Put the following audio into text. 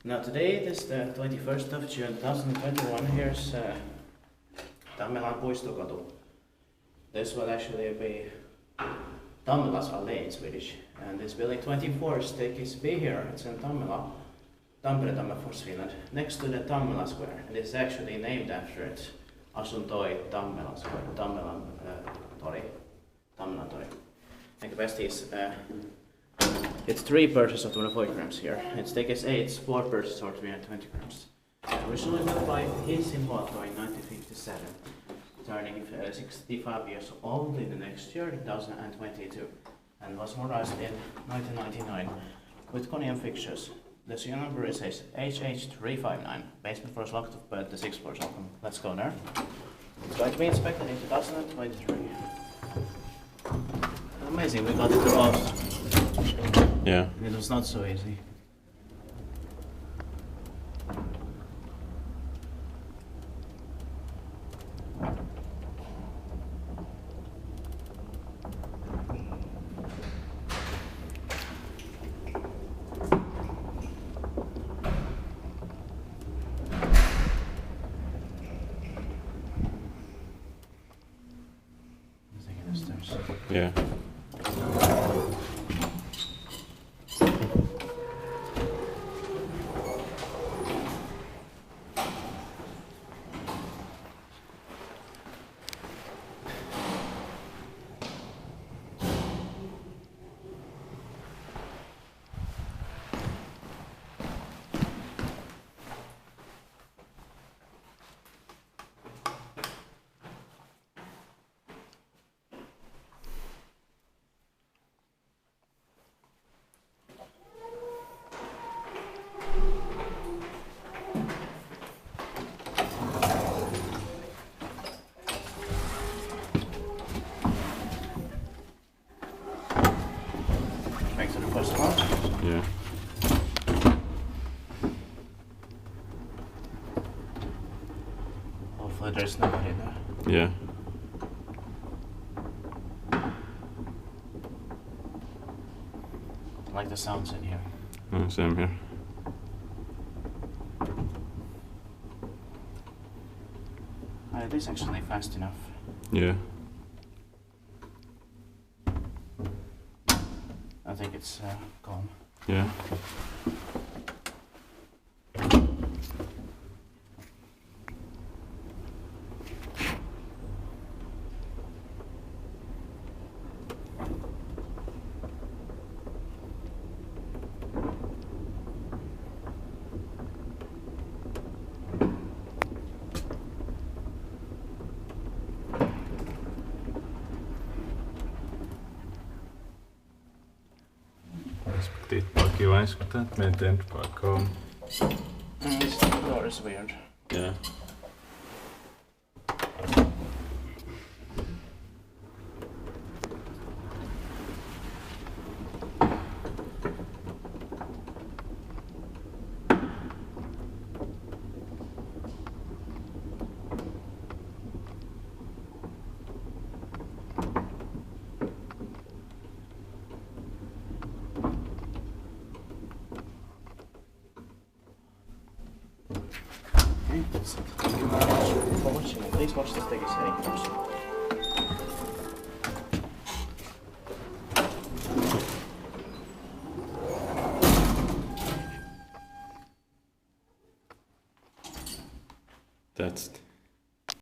Now today it is the 21st of June 2021. Here's Tammelan Puistokatu. This will actually be Tammelas Allé in Swedish. And this building 24 stick is be here. It's in Tammela, Tampere, Finland, next to the Tammela Square. And it's actually named after it. Asuntoi Tammelan Square, Tammelan Tori, Tammelan Tori. I think the best is it's 3 purses of 25 grams here. Its stick is 8, 4 purses or 320 grams. Originally built by Hissinhuolto in 1957, turning 65 years old in the next year, 2022, and was modernized in 1999 with Kone fixtures. The serial number is HH359, basement first locked, but the 6th floor is open. Let's go there. It's going to be inspected in 2023. Amazing, we got it close. Yeah. It was not so easy. Yeah. Back to the first one. Yeah. Hopefully there's nobody there. Yeah. I like the sounds in here. Same here. It is actually fast enough. Yeah. I think it's calm. Yeah. Dit pakje wijsgetat met den pakkom. This door is weird. Yeah. Okay, that's it. Thank you very much for watching. Please watch the stick is heading first. That's it.